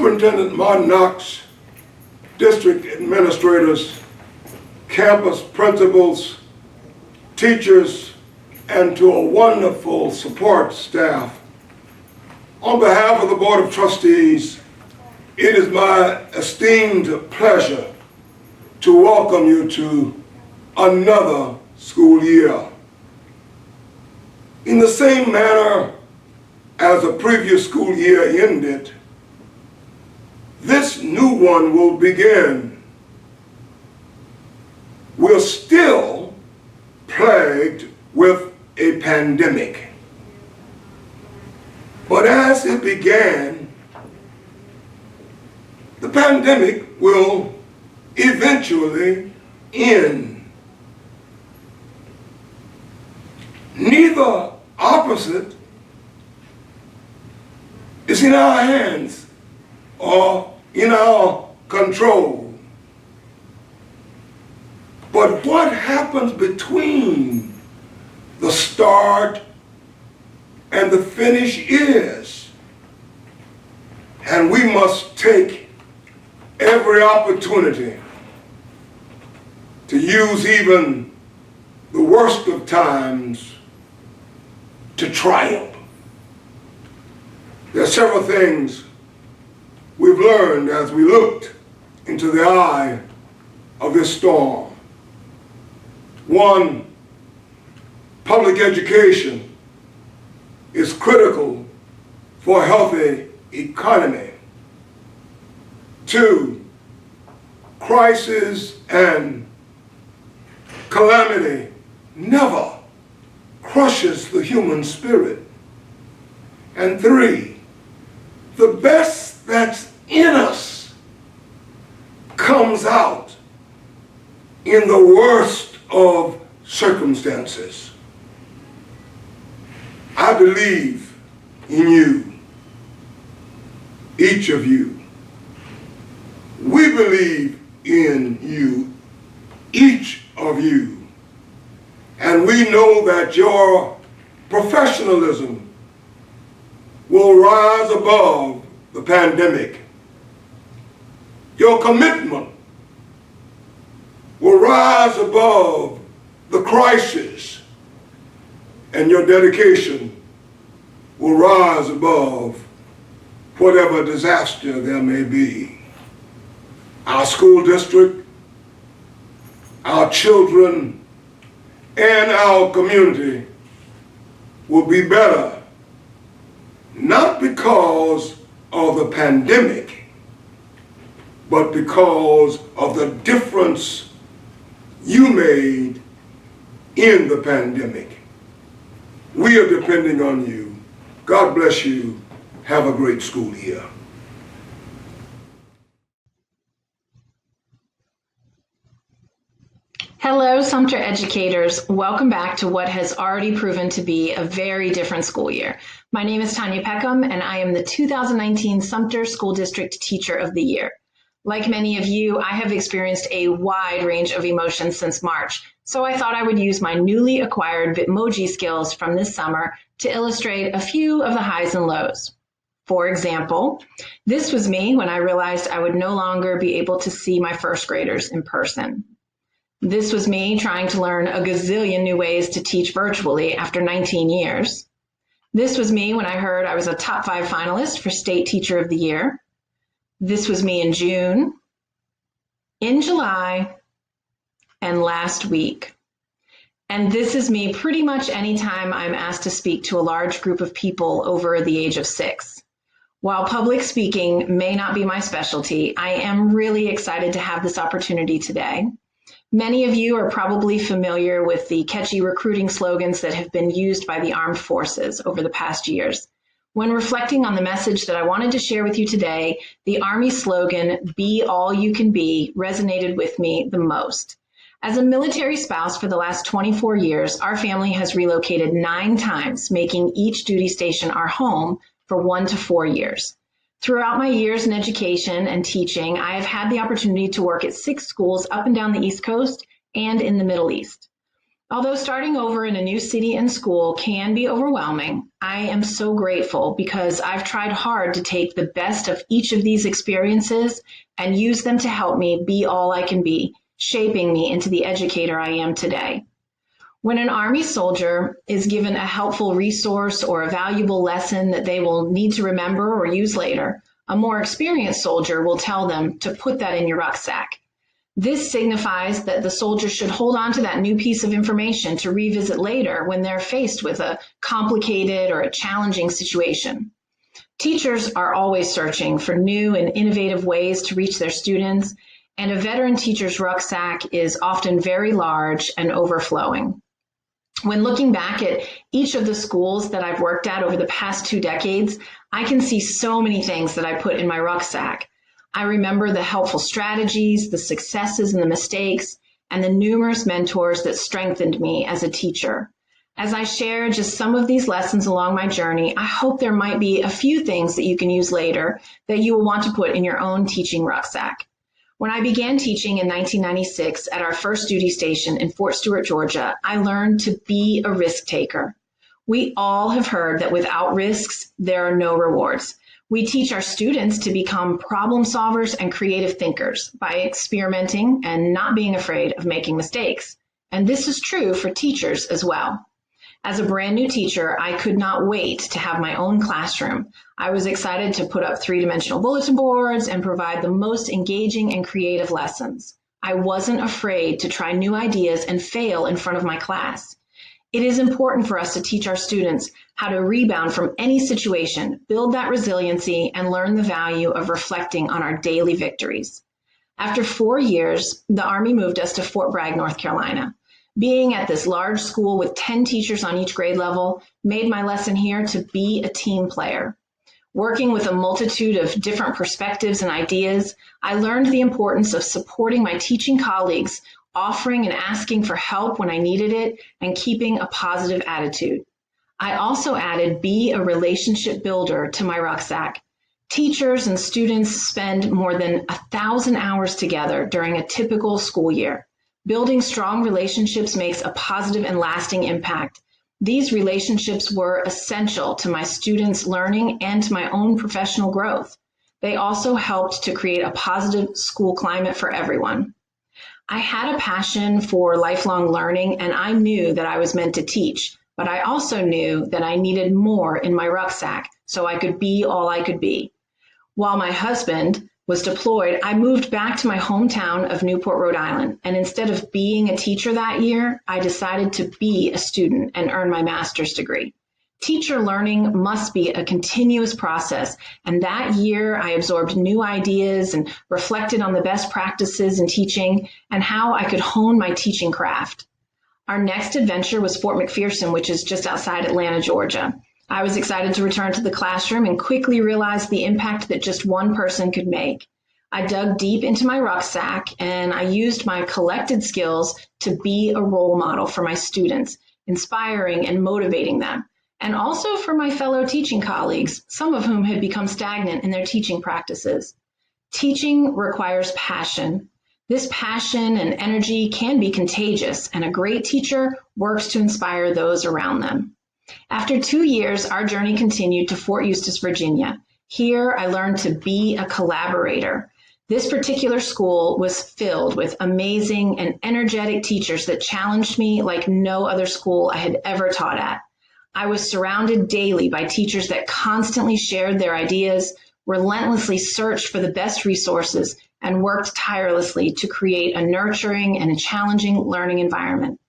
Superintendent Martin Knox, district administrators, campus principals, teachers, and to a wonderful support staff. On behalf of the Board of Trustees, it is my esteemed pleasure to welcome you to another school year. In the same manner as the previous school year ended, this new one will begin. We're still plagued with a pandemic. But as it began, the pandemic will eventually end. Neither opposite is in our hands or in our control. But what happens between the start and the finish is, and we must take every opportunity to use even the worst of times to triumph. There are several things we've learned as we looked into the eye of this storm. One, public education is critical for a healthy economy. Two, crisis and calamity never crushes the human spirit. And three, the best that's in us comes out in the worst of circumstances. I believe in you, each of you. We believe in you, each of you. And we know that your professionalism will rise above the pandemic. Your commitment will rise above the crisis, and your dedication will rise above whatever disaster there may be. Our school district, our children, and our community will be better, not because of the pandemic, but because of the difference you made in the pandemic. We are depending on you. God bless you. Have a great school year. Hello, Sumter educators. Welcome back to what has already proven to be a very different school year. My name is Tanya Peckham, and I am the 2019 Sumter School District Teacher of the Year. Like many of you, I have experienced a wide range of emotions since March, so I thought I would use my newly acquired Bitmoji skills from this summer to illustrate a few of the highs and lows. For example, this was me when I realized I would no longer be able to see my first graders in person. This was me trying to learn a gazillion new ways to teach virtually after 19 years. This was me when I heard I was a top 5 finalist for State Teacher of the Year. This was me in June, in July, and last week. And this is me pretty much anytime I'm asked to speak to a large group of people over the age of 6. While public speaking may not be my specialty, I am really excited to have this opportunity today. Many of you are probably familiar with the catchy recruiting slogans that have been used by the armed forces over the past years. When reflecting on the message that I wanted to share with you today, the Army slogan, "Be all you can be," resonated with me the most. As a military spouse for the last 24 years, our family has relocated 9 times, making each duty station our home for 1 to 4 years. Throughout my years in education and teaching, I have had the opportunity to work at 6 schools up and down the East Coast and in the Middle East. Although starting over in a new city and school can be overwhelming, I am so grateful because I've tried hard to take the best of each of these experiences and use them to help me be all I can be, shaping me into the educator I am today. When an Army soldier is given a helpful resource or a valuable lesson that they will need to remember or use later, a more experienced soldier will tell them to put that in your rucksack. This signifies that the soldier should hold on to that new piece of information to revisit later when they're faced with a complicated or a challenging situation. Teachers are always searching for new and innovative ways to reach their students, and a veteran teacher's rucksack is often very large and overflowing. When looking back at each of the schools that I've worked at over the past 2 decades, I can see so many things that I put in my rucksack. I remember the helpful strategies, the successes and the mistakes, and the numerous mentors that strengthened me as a teacher. As I share just some of these lessons along my journey, I hope there might be a few things that you can use later that you will want to put in your own teaching rucksack. When I began teaching in 1996 at our first duty station in Fort Stewart, Georgia, I learned to be a risk taker. We all have heard that without risks, there are no rewards. We teach our students to become problem solvers and creative thinkers by experimenting and not being afraid of making mistakes. And this is true for teachers as well. As a brand new teacher, I could not wait to have my own classroom. I was excited to put up 3-dimensional bulletin boards and provide the most engaging and creative lessons. I wasn't afraid to try new ideas and fail in front of my class. It is important for us to teach our students how to rebound from any situation, build that resiliency, and learn the value of reflecting on our daily victories. After 4 years, the Army moved us to Fort Bragg, North Carolina. Being at this large school with 10 teachers on each grade level made my lesson here to be a team player. Working with a multitude of different perspectives and ideas, I learned the importance of supporting my teaching colleagues, offering and asking for help when I needed it, and keeping a positive attitude. I also added be a relationship builder to my rucksack. Teachers and students spend more than 1,000 hours together during a typical school year. Building strong relationships makes a positive and lasting impact. These relationships were essential to my students' learning and to my own professional growth. They also helped to create a positive school climate for everyone. I had a passion for lifelong learning, and I knew that I was meant to teach, but I also knew that I needed more in my rucksack so I could be all I could be. While my husband was deployed, I moved back to my hometown of Newport, Rhode Island, and instead of being a teacher that year, I decided to be a student and earn my master's degree. Teacher learning must be a continuous process, and that year I absorbed new ideas and reflected on the best practices in teaching and how I could hone my teaching craft. Our next adventure was Fort McPherson, which is just outside Atlanta, Georgia. I was excited to return to the classroom and quickly realized the impact that just one person could make. I dug deep into my rucksack and I used my collected skills to be a role model for my students, inspiring and motivating them, and also for my fellow teaching colleagues, some of whom had become stagnant in their teaching practices. Teaching requires passion. This passion and energy can be contagious, and a great teacher works to inspire those around them. After 2 years, our journey continued to Fort Eustis, Virginia. Here, I learned to be a collaborator. This particular school was filled with amazing and energetic teachers that challenged me like no other school I had ever taught at. I was surrounded daily by teachers that constantly shared their ideas, relentlessly searched for the best resources, and worked tirelessly to create a nurturing and a challenging learning environment.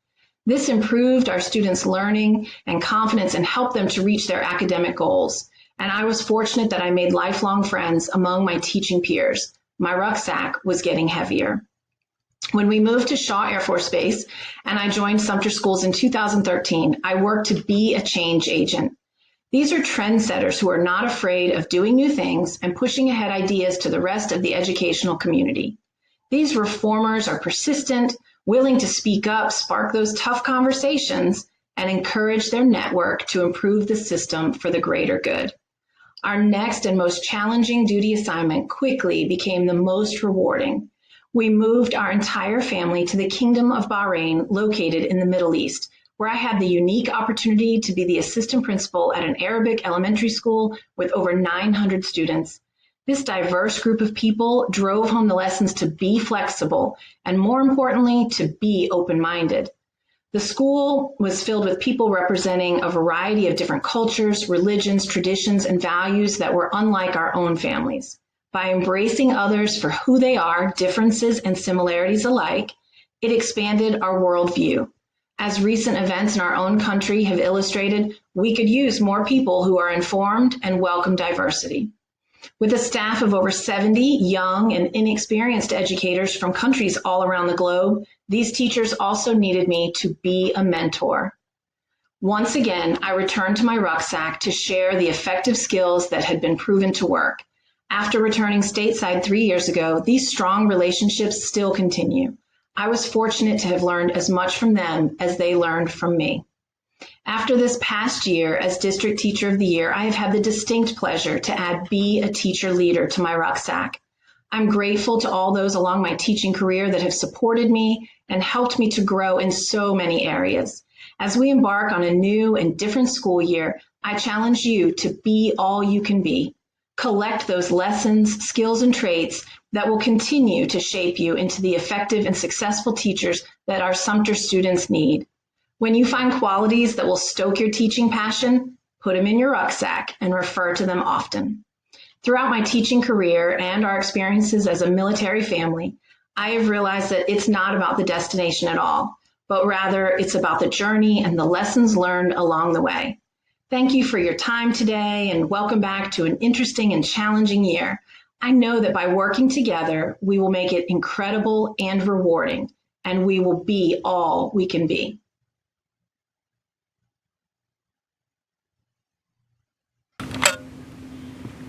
This improved our students' learning and confidence and helped them to reach their academic goals. And I was fortunate that I made lifelong friends among my teaching peers. My rucksack was getting heavier. When we moved to Shaw Air Force Base and I joined Sumter Schools in 2013, I worked to be a change agent. These are trendsetters who are not afraid of doing new things and pushing ahead ideas to the rest of the educational community. These reformers are persistent, willing to speak up, spark those tough conversations, and encourage their network to improve the system for the greater good. Our next and most challenging duty assignment quickly became the most rewarding. We moved our entire family to the Kingdom of Bahrain, located in the Middle East, where I had the unique opportunity to be the assistant principal at an Arabic elementary school with over 900 students. This diverse group of people drove home the lessons to be flexible and, more importantly, to be open-minded. The school was filled with people representing a variety of different cultures, religions, traditions, and values that were unlike our own families. By embracing others for who they are, differences and similarities alike, it expanded our worldview. As recent events in our own country have illustrated, we could use more people who are informed and welcome diversity. With a staff of over 70 young and inexperienced educators from countries all around the globe, these teachers also needed me to be a mentor. Once again, I returned to my rucksack to share the effective skills that had been proven to work. After returning stateside 3 years ago, these strong relationships still continue. I was fortunate to have learned as much from them as they learned from me. After this past year as District Teacher of the Year, I have had the distinct pleasure to add Be a Teacher Leader to my rucksack. I'm grateful to all those along my teaching career that have supported me and helped me to grow in so many areas. As we embark on a new and different school year, I challenge you to be all you can be. Collect those lessons, skills, and traits that will continue to shape you into the effective and successful teachers that our Sumter students need. When you find qualities that will stoke your teaching passion, put them in your rucksack and refer to them often. Throughout my teaching career and our experiences as a military family, I have realized that it's not about the destination at all, but rather it's about the journey and the lessons learned along the way. Thank you for your time today and welcome back to an interesting and challenging year. I know that by working together, we will make it incredible and rewarding, and we will be all we can be.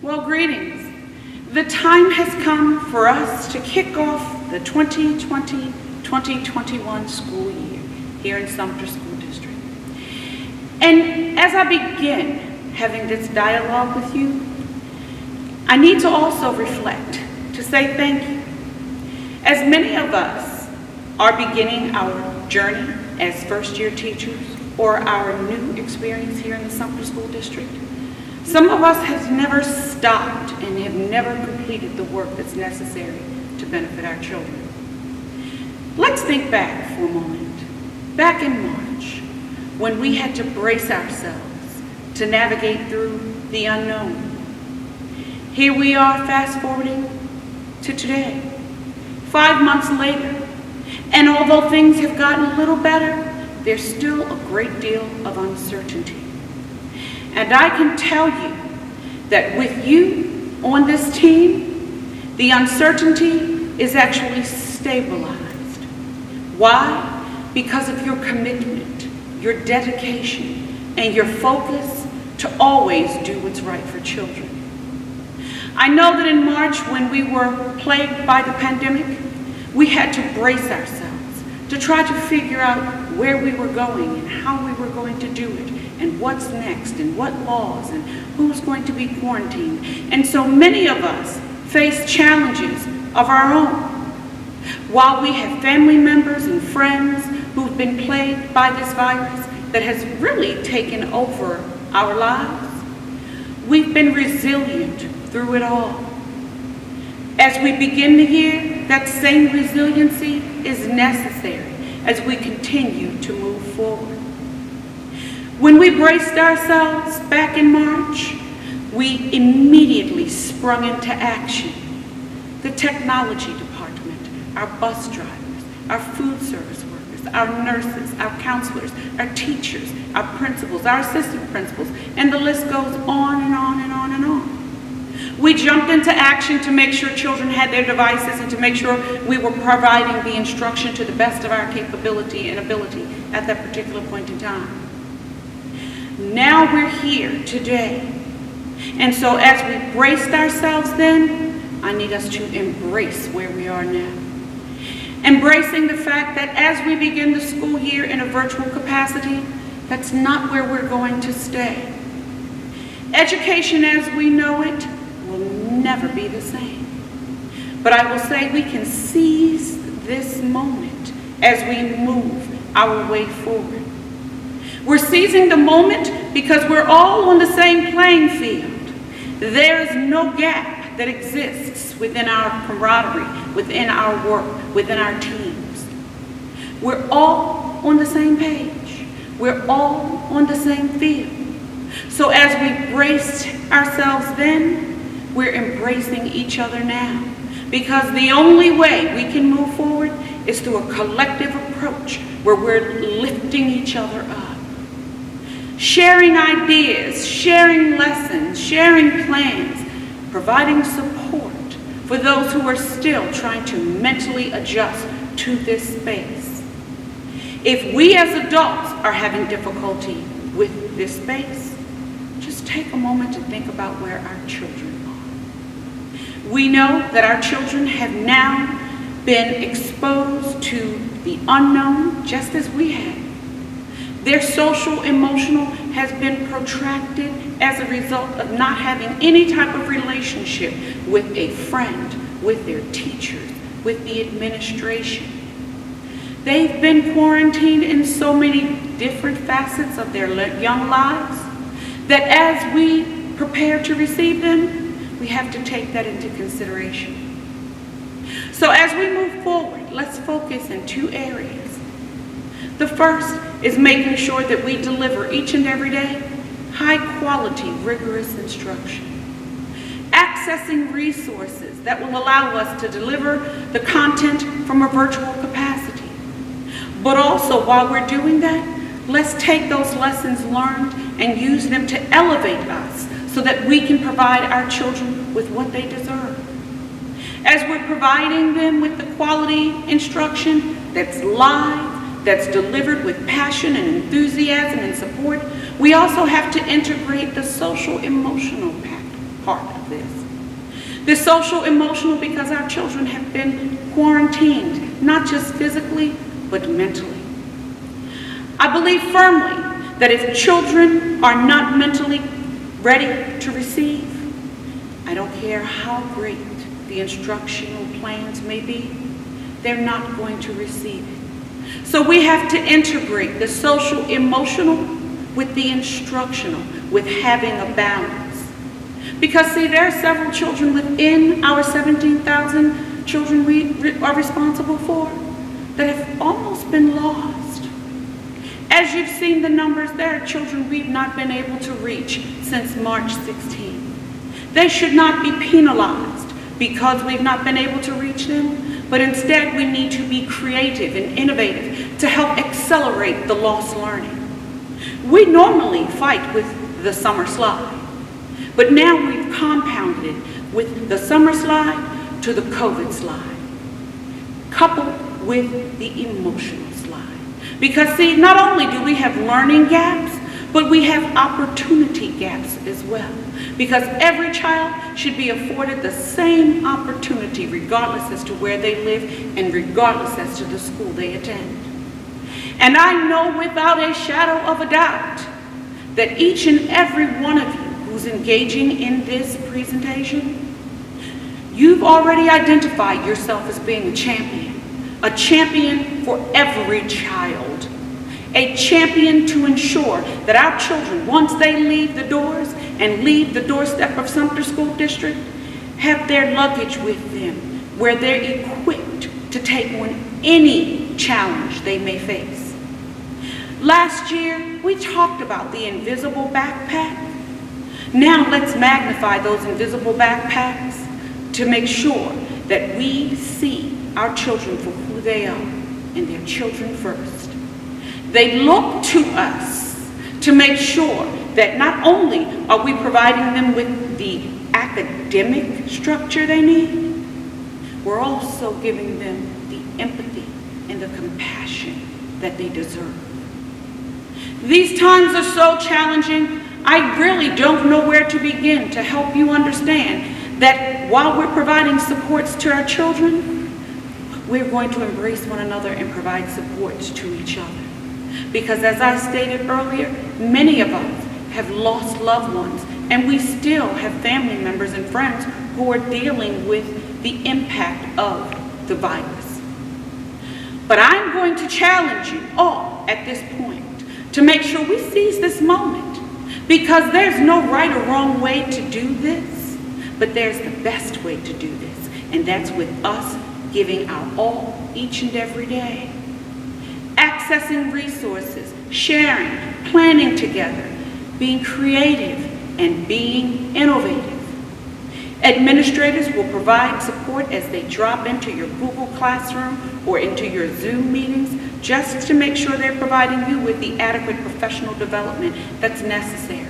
Well, greetings. The time has come for us to kick off the 2020-2021 school year here in Sumter School District. And as I begin having this dialogue with you, I need to also reflect, to say thank you. As many of us are beginning our journey as first-year teachers or our new experience here in the Sumter School District, some of us have never stopped and have never completed the work that's necessary to benefit our children. Let's think back for a moment. Back in March, when we had to brace ourselves to navigate through the unknown. Here we are fast forwarding to today, 5 months later, and although things have gotten a little better, there's still a great deal of uncertainty. And I can tell you that with you on this team, the uncertainty is actually stabilized. Why? Because of your commitment, your dedication, and your focus to always do what's right for children. I know that in March, when we were plagued by the pandemic, we had to brace ourselves to try to figure out where we were going and how we were going to do it, and what's next, and what laws, and who's going to be quarantined. And so many of us face challenges of our own. While we have family members and friends who've been plagued by this virus that has really taken over our lives, we've been resilient through it all. As we begin the year, that same resiliency is necessary as we continue to move forward. When we braced ourselves back in March, we immediately sprung into action. The technology department, our bus drivers, our food service workers, our nurses, our counselors, our teachers, our principals, our assistant principals, and the list goes on and on and on and on. We jumped into action to make sure children had their devices and to make sure we were providing the instruction to the best of our capability and ability at that particular point in time. Now we're here today. And so as we braced ourselves then, I need us to embrace where we are now. Embracing the fact that as we begin the school year in a virtual capacity, that's not where we're going to stay. Education as we know it will never be the same. But I will say we can seize this moment as we move our way forward. We're seizing the moment because we're all on the same playing field. There is no gap that exists within our camaraderie, within our work, within our teams. We're all on the same page. We're all on the same field. So as we braced ourselves then, we're embracing each other now. Because the only way we can move forward is through a collective approach where we're lifting each other up. Sharing ideas, sharing lessons, sharing plans, providing support for those who are still trying to mentally adjust to this space. If we as adults are having difficulty with this space, just take a moment to think about where our children are. We know that our children have now been exposed to the unknown just as we have. Their social emotional has been protracted as a result of not having any type of relationship with a friend, with their teachers, with the administration. They've been quarantined in so many different facets of their young lives that as we prepare to receive them, we have to take that into consideration. So as we move forward, let's focus in two areas. The first is making sure that we deliver each and every day high quality, rigorous instruction. Accessing resources that will allow us to deliver the content from a virtual capacity. But also, while we're doing that, let's take those lessons learned and use them to elevate us so that we can provide our children with what they deserve. As we're providing them with the quality instruction that's live, that's delivered with passion and enthusiasm and support, we also have to integrate the social emotional part of this. The social emotional because our children have been quarantined, not just physically, but mentally. I believe firmly that if children are not mentally ready to receive, I don't care how great the instructional plans may be, they're not going to receive it. So we have to integrate the social emotional with the instructional, with having a balance. Because see, there are several children within our 17,000 children we are responsible for that have almost been lost. As you've seen the numbers, there are children we've not been able to reach since March 16. They should not be penalized because we've not been able to reach them. But instead, we need to be creative and innovative to help accelerate the lost learning. We normally fight with the summer slide, but now we've compounded it with the summer slide to the COVID slide, coupled with the emotional slide. Because see, not only do we have learning gaps, but we have opportunity gaps as well. Because every child should be afforded the same opportunity regardless as to where they live and regardless as to the school they attend. And I know without a shadow of a doubt that each and every one of you who's engaging in this presentation, you've already identified yourself as being a champion for every child. A champion to ensure that our children, once they leave the doors and leave the doorstep of Sumter School District, have their luggage with them where they're equipped to take on any challenge they may face. Last year, we talked about the invisible backpack. Now let's magnify those invisible backpacks to make sure that we see our children for who they are and their children first. They look to us to make sure that not only are we providing them with the academic structure they need, we're also giving them the empathy and the compassion that they deserve. These times are so challenging, I really don't know where to begin to help you understand that while we're providing supports to our children, we're going to embrace one another and provide supports to each other. Because as I stated earlier, many of us have lost loved ones, and we still have family members and friends who are dealing with the impact of the virus. But I'm going to challenge you all at this point to make sure we seize this moment, because there's no right or wrong way to do this, but there's the best way to do this, and that's with us giving our all each and every day. Accessing resources, sharing, planning together, being creative, and being innovative. Administrators will provide support as they drop into your Google Classroom or into your Zoom meetings, just to make sure they're providing you with the adequate professional development that's necessary.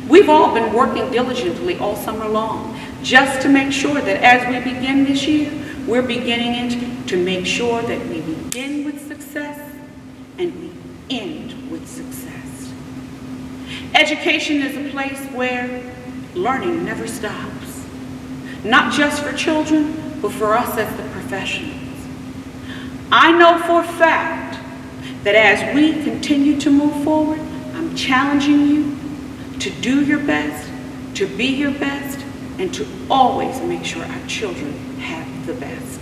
We've all been working diligently all summer long, just to make sure that as we begin this year, we're beginning it to make sure that we begin with success and we end with success. Education is a place where learning never stops, not just for children, but for us as the professionals. I know for a fact that as we continue to move forward, I'm challenging you to do your best, to be your best, and to always make sure our children have the best.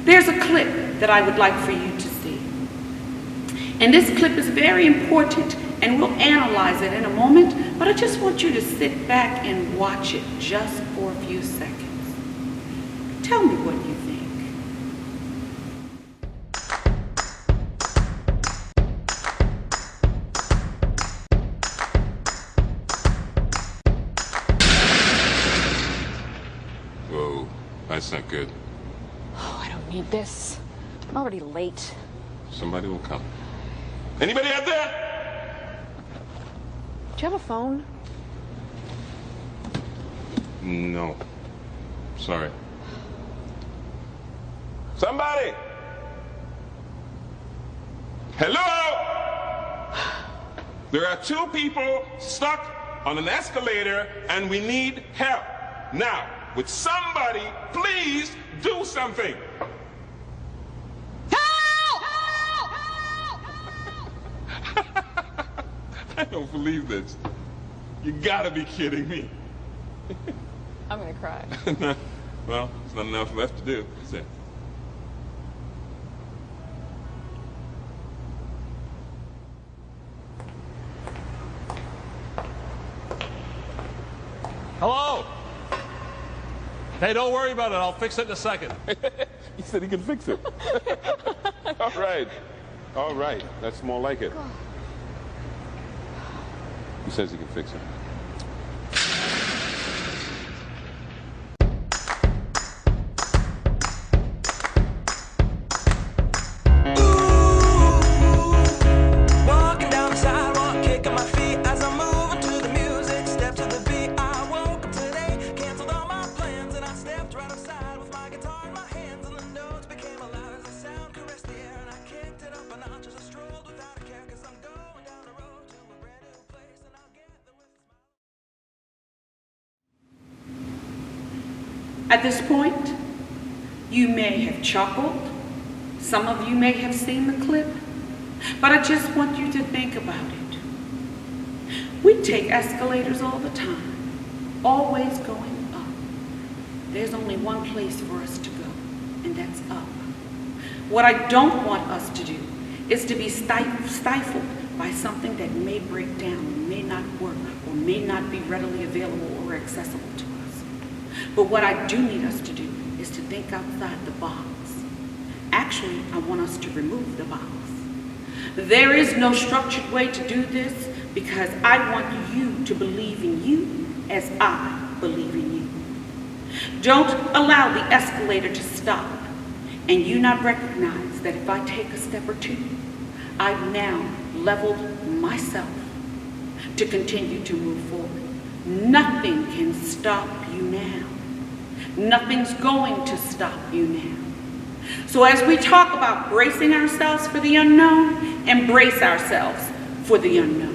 There's a clip that I would like for you to see. And this clip is very important, and we'll analyze it in a moment, but I just want you to sit back and watch it just for a few seconds. Tell me what you think. Whoa, that's not good. Oh, I don't need this. I'm already late. Somebody will come. Anybody out there? Do you have a phone? No. Sorry. Somebody! Hello? There are 2 people stuck on an escalator and we need help. Now, would somebody please do something? I don't believe this. You gotta be kidding me. I'm gonna cry. Well, there's not enough left to do, is there? Hello? Hey, don't worry about it. I'll fix it in a second. He said he could fix it. All right. All right. That's more like it. He says he can fix it. Walking down the sidewalk, kicking my feet as I'm moving to the music. Step to the beat. I woke up today, canceled all my plans, and I stepped right outside with my guitar in my hands, and the notes became loud as the sound caressed the air, and I kicked it up a notch as I strolled without a care, 'cause I'm going down the road to a brand new place, and I'll get there with a smile. At this point, you may have chuckled. Some of you may have seen the clip, but I just want you to think about it. We take escalators all the time, always going up. There's only one place for us to go, and that's up. What I don't want us to do is to be stifled by something that may break down, may not work, or may not be readily available or accessible to us. But what I do need us to do is to think outside the box. Actually, I want us to remove the box. There is no structured way to do this, because I want you to believe in you as I believe in you. Don't allow the escalator to stop and you not recognize that if I take a step or two, I've now leveled myself to continue to move forward. Nothing can stop you now. Nothing's going to stop you now. So as we talk about bracing ourselves for the unknown, embrace ourselves for the unknown.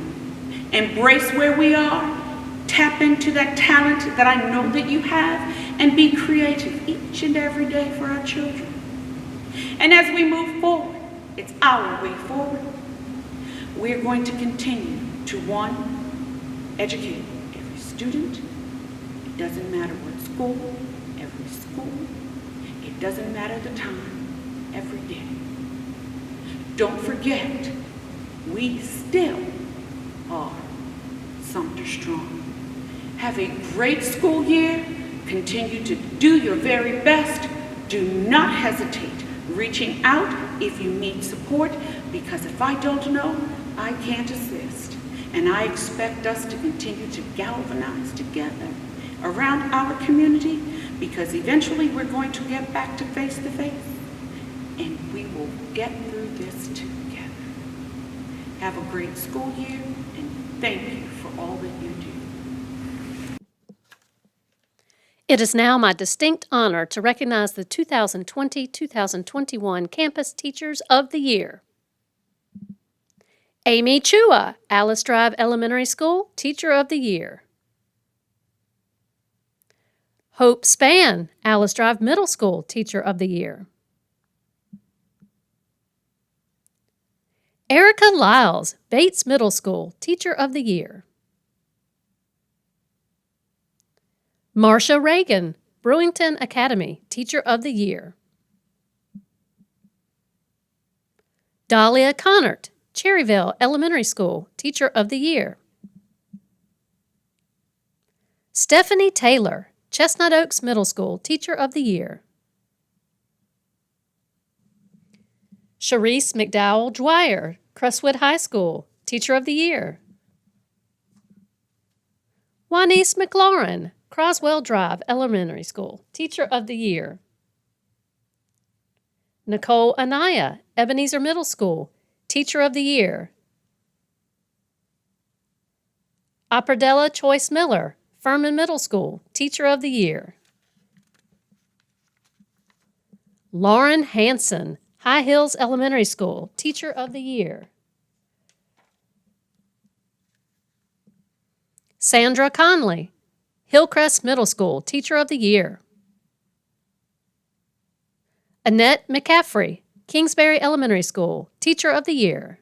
Embrace where we are, tap into that talent that I know that you have, and be creative each and every day for our children. And as we move forward, it's our way forward. We're going to continue to, 1, educate every student, doesn't matter what school, every school. It doesn't matter the time, every day. Don't forget, we still are Sumter Strong. Have a great school year. Continue to do your very best. Do not hesitate reaching out if you need support, because if I don't know, I can't assist. And I expect us to continue to galvanize together around our community, because eventually we're going to get back to face-to-face, and we will get through this together. Have a great school year, and thank you for all that you do. It is now my distinct honor to recognize the 2020-2021 Campus Teachers of the Year. Amy Chua, Alice Drive Elementary School, Teacher of the Year. Hope Spann, Alice Drive Middle School, Teacher of the Year. Erica Lyles, Bates Middle School, Teacher of the Year. Marcia Reagan, Brewington Academy, Teacher of the Year. Dahlia Connert, Cherryville Elementary School, Teacher of the Year. Stephanie Taylor, Chestnut Oaks Middle School, Teacher of the Year. Sharice McDowell Dwyer, Crestwood High School, Teacher of the Year. Juanice McLaurin, Croswell Drive Elementary School, Teacher of the Year. Nicole Anaya, Ebenezer Middle School, Teacher of the Year. Apardella Choice Miller, Furman Middle School, Teacher of the Year. Lauren Hanson, High Hills Elementary School, Teacher of the Year. Sandra Conley, Hillcrest Middle School, Teacher of the Year. Annette McCaffrey, Kingsbury Elementary School, Teacher of the Year.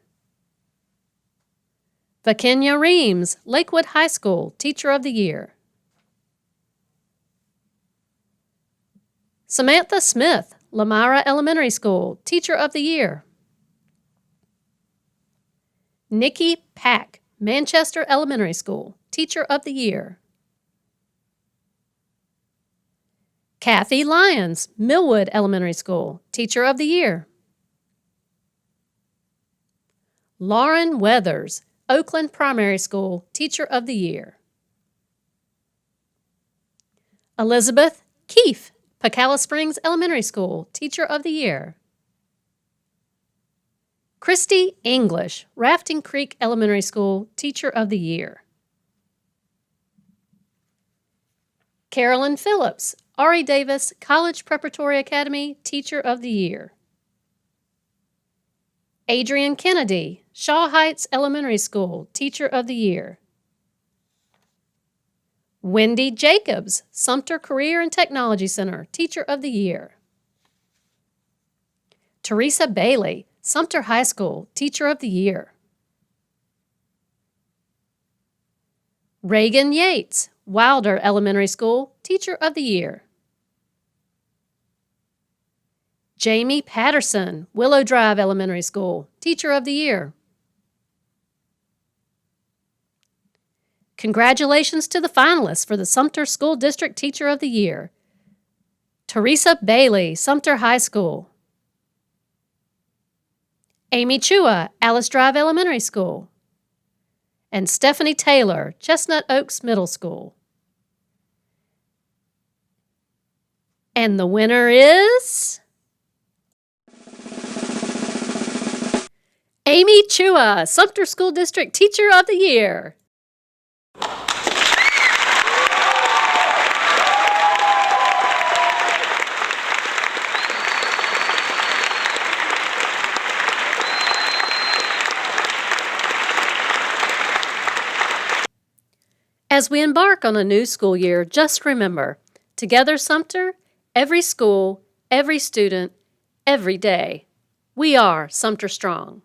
Vakenya Reams, Lakewood High School, Teacher of the Year. Samantha Smith, Lamira Elementary School, Teacher of the Year. Nikki Pack, Manchester Elementary School, Teacher of the Year. Kathy Lyons, Millwood Elementary School, Teacher of the Year. Lauren Weathers, Oakland Primary School, Teacher of the Year. Elizabeth Keefe, Pacala Springs Elementary School, Teacher of the Year. Christy English, Rafting Creek Elementary School, Teacher of the Year. Carolyn Phillips, Ari Davis, College Preparatory Academy, Teacher of the Year. Adrian Kennedy, Shaw Heights Elementary School, Teacher of the Year. Wendy Jacobs, Sumter Career and Technology Center, Teacher of the Year. Teresa Bailey, Sumter High School, Teacher of the Year. Reagan Yates, Wilder Elementary School, Teacher of the Year. Jamie Patterson, Willow Drive Elementary School, Teacher of the Year. Congratulations to the finalists for the Sumter School District Teacher of the Year. Teresa Bailey, Sumter High School. Amy Chua, Alice Drive Elementary School. And Stephanie Taylor, Chestnut Oaks Middle School. And the winner is Amy Chua, Sumter School District Teacher of the Year. As we embark on a new school year, just remember, together Sumter, every school, every student, every day, we are Sumter Strong.